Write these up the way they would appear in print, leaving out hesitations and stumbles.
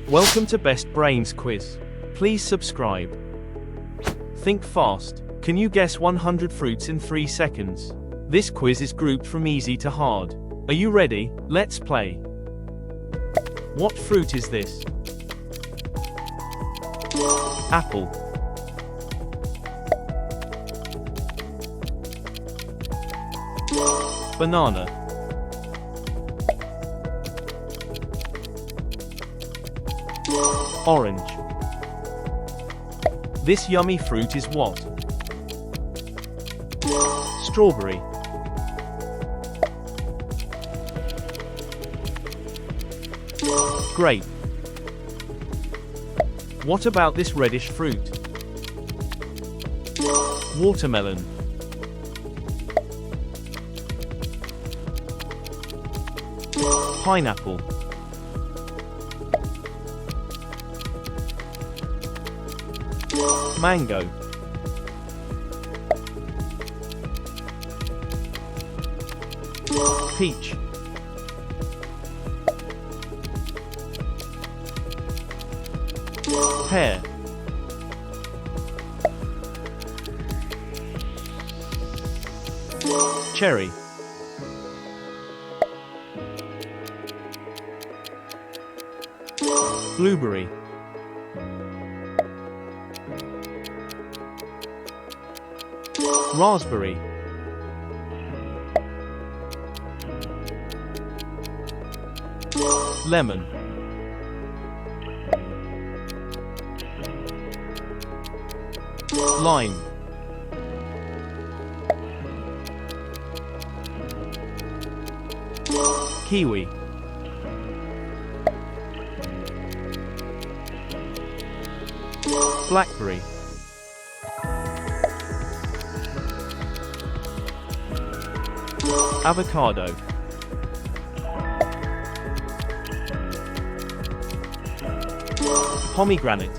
Welcome to Best Brains Quiz. Please subscribe. Think fast. Can you guess 100 fruits in 3 seconds? This quiz is grouped from easy to hard. Are you ready? Let's play. What fruit is this? Apple. Banana. Orange. This yummy fruit is what? Strawberry. Grape. What about this reddish fruit? Watermelon. Pineapple. Mango. Peach. Pear. Cherry. Blueberry. Raspberry. Lemon. Lime. Kiwi. Blackberry. Avocado. Pomegranate.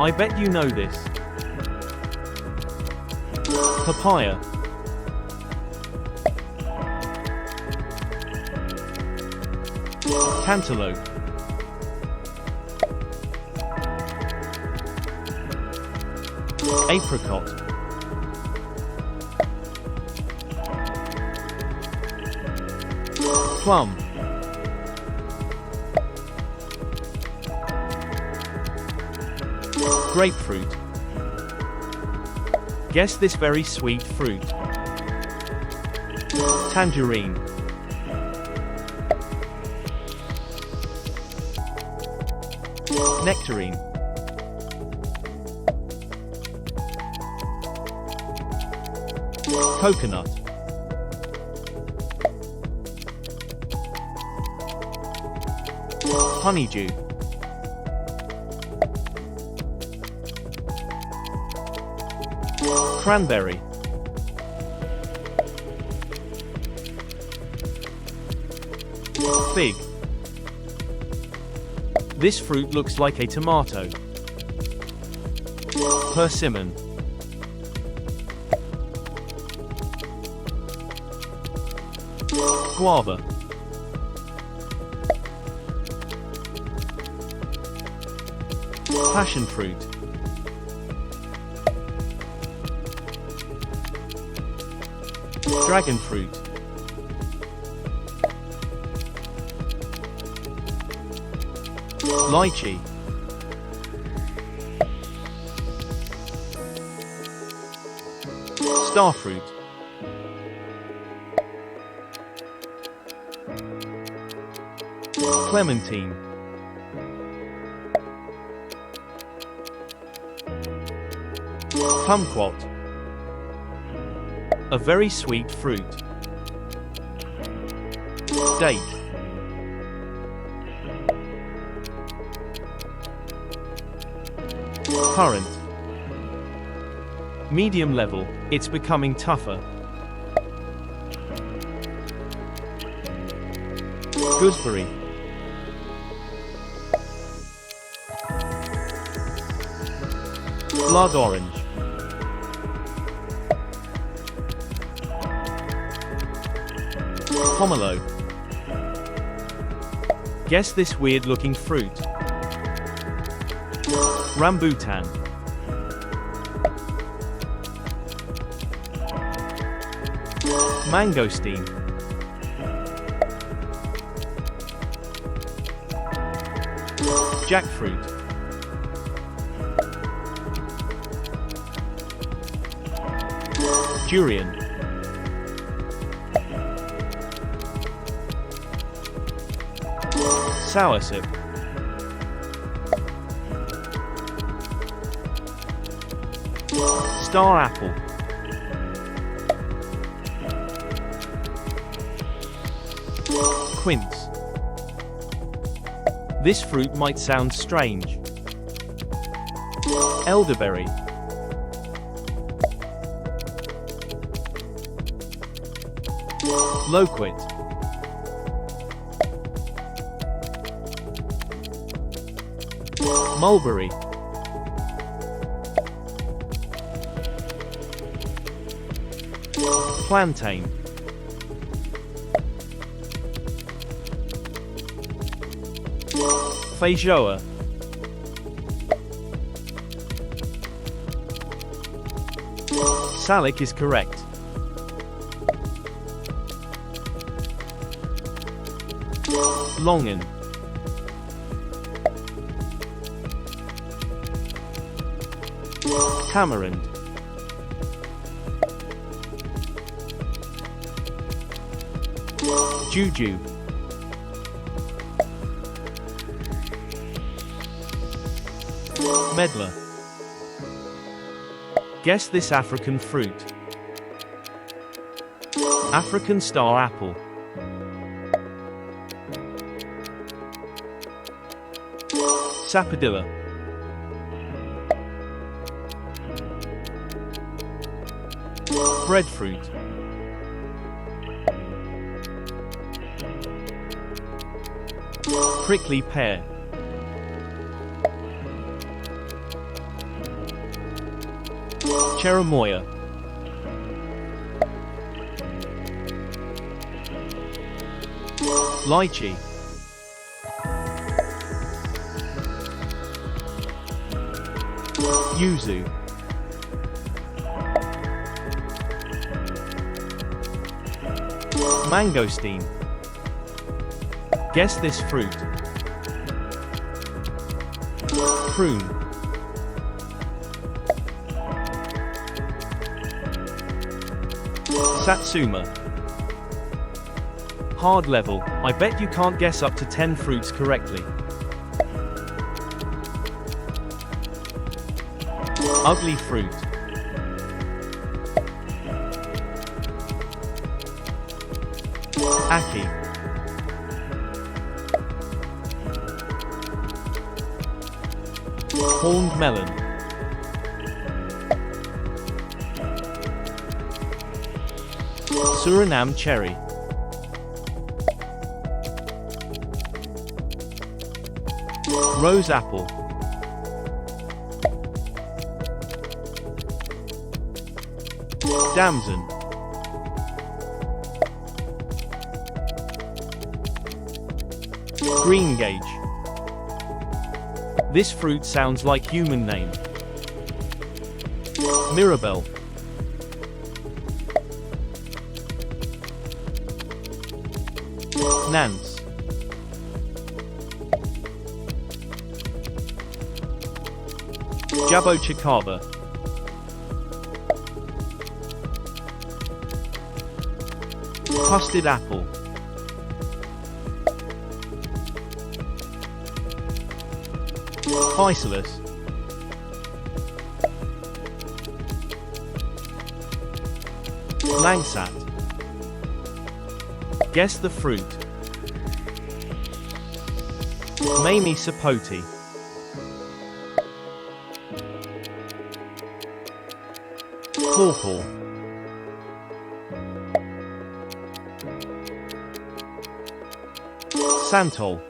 I bet you know this. Papaya. Cantaloupe. Apricot. Plum. Grapefruit. Guess this very sweet fruit. Tangerine. Nectarine. Coconut. Honeydew. Cranberry. Fig. This fruit looks like a tomato. Persimmon. Guava. Passion fruit. Dragon fruit. Lychee. Starfruit. Clementine. Kumquat. A very sweet fruit. Date. Currant. Medium level, it's becoming tougher. Gooseberry. Blood orange. Pomelo. Guess this weird looking fruit. Rambutan. Mangosteen. Jackfruit. Durian. Soursop. Star apple. Quince. This fruit might sound strange. Elderberry. Loquat. Mulberry. Plantain. Feijoa. Salic is correct. Longan. Tamarind. Jujube. Medlar. Guess this African fruit. African star apple. Sapodilla. Breadfruit. Prickly pear. Cherimoya. Lychee. Yuzu. Mangosteen. Guess this fruit. Prune. Satsuma. Hard level. I bet you can't guess up to 10 fruits correctly. Ugly fruit. Aki. Horned melon. Suriname cherry. Rose apple. Damson. Greengage. This fruit sounds like human name. Mirabelle. Nance. Jaboticaba. Custard apple. Physalis. Langsat. Guess the fruit. Mamie sapote. Pawpaw. Santol.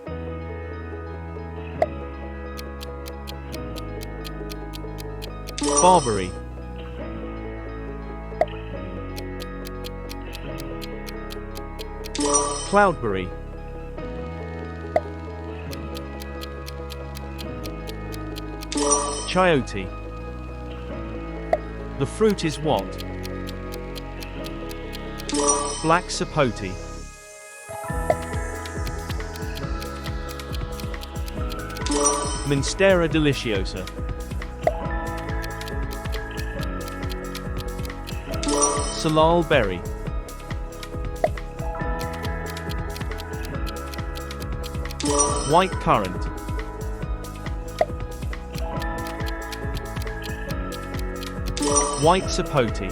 Barberry. Cloudberry. Chayote. The fruit is what? Black sapote. Monstera deliciosa. Salal berry. White currant. White sapote.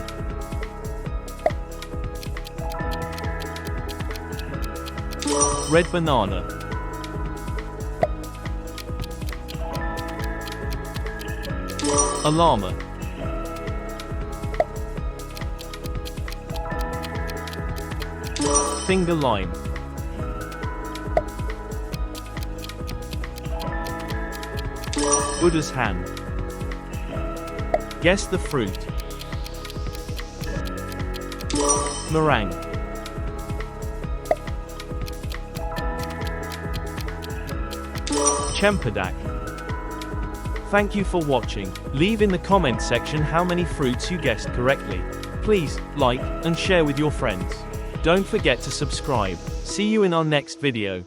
Red banana. A llama. Finger lime. Buddha's hand. Guess the fruit. Meringue. Chempedak. Thank you for watching. Leave in the comments section how many fruits you guessed correctly. Please, like, and share with your friends. Don't forget to subscribe. See you in our next video.